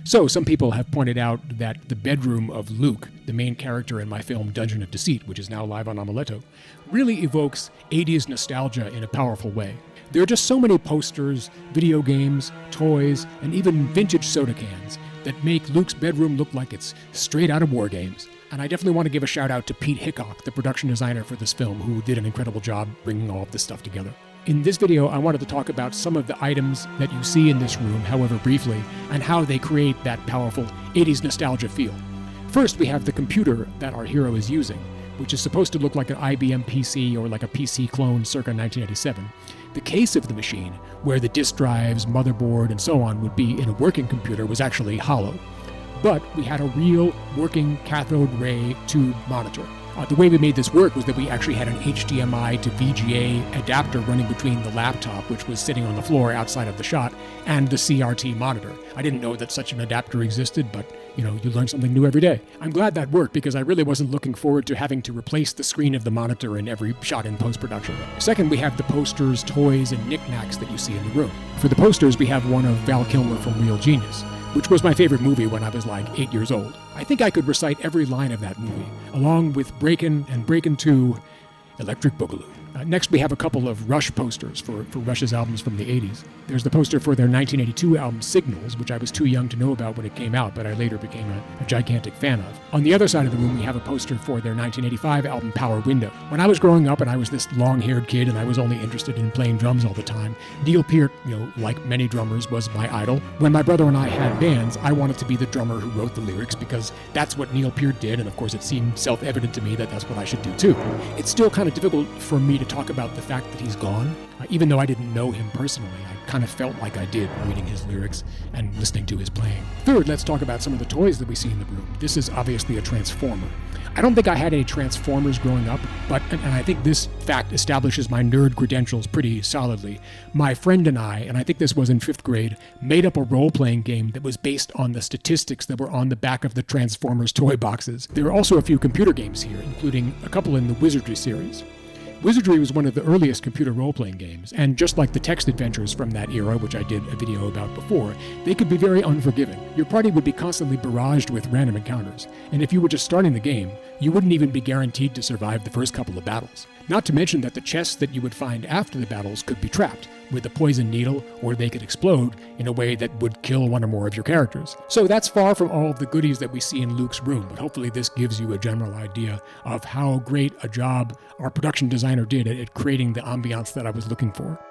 So, some people have pointed out that the bedroom of Luke, the main character in my film Dungeon of Deceit, which is now live on Amuleto, really evokes 80s nostalgia in a powerful way. There are just so many posters, video games, toys, and even vintage soda cans that make Luke's bedroom look like it's straight out of war games. And I definitely want to give a shout out to Pete Hickok, the production designer for this film, who did an incredible job bringing all of this stuff together. In this video, I wanted to talk about some of the items that you see in this room, however briefly, and how they create that powerful 80s nostalgia feel. First, we have the computer that our hero is using, which is supposed to look like an IBM PC or like a PC clone circa 1987. The case of the machine, where the disk drives, motherboard, and so on would be in a working computer, was actually hollow. But we had a real working cathode ray tube monitor. The way we made this work was that we actually had an HDMI to VGA adapter running between the laptop, which was sitting on the floor outside of the shot, and the CRT monitor. I didn't know that such an adapter existed, but you learn something new every day. I'm glad that worked because I really wasn't looking forward to having to replace the screen of the monitor in every shot in post-production. Second, we have the posters, toys, and knickknacks that you see in the room. For the posters, we have one of Val Kilmer from Real Genius, which was my favorite movie when I was like 8 years old. I think I could recite every line of that movie, along with Breakin' and Breakin' 2, Electric Boogaloo. Next, we have a couple of Rush posters for Rush's albums from the 80s. There's the poster for their 1982 album Signals, which I was too young to know about when it came out, but I later became a gigantic fan of. On the other side of the room, we have a poster for their 1985 album Power Window. When I was growing up and I was this long-haired kid and I was only interested in playing drums all the time, Neil Peart, like many drummers, was my idol. When my brother and I had bands, I wanted to be the drummer who wrote the lyrics because that's what Neil Peart did, and of course it seemed self-evident to me that that's what I should do too. It's still kind of difficult for me to talk about the fact that he's gone. Even though I didn't know him personally, I kind of felt like I did reading his lyrics and listening to his playing. Third, let's talk about some of the toys that we see in the room. This is obviously a Transformer. I don't think I had any Transformers growing up, and I think this fact establishes my nerd credentials pretty solidly. My friend and I think this was in 5th grade, made up a role-playing game that was based on the statistics that were on the back of the Transformers toy boxes. There are also a few computer games here, including a couple in the Wizardry series. Wizardry was one of the earliest computer role-playing games, and just like the text adventures from that era, which I did a video about before, they could be very unforgiving. Your party would be constantly barraged with random encounters, and if you were just starting the game, you wouldn't even be guaranteed to survive the first couple of battles. Not to mention that the chests that you would find after the battles could be trapped with a poison needle, or they could explode in a way that would kill one or more of your characters. So that's far from all of the goodies that we see in Luke's room, but hopefully this gives you a general idea of how great a job our production designer did at creating the ambiance that I was looking for.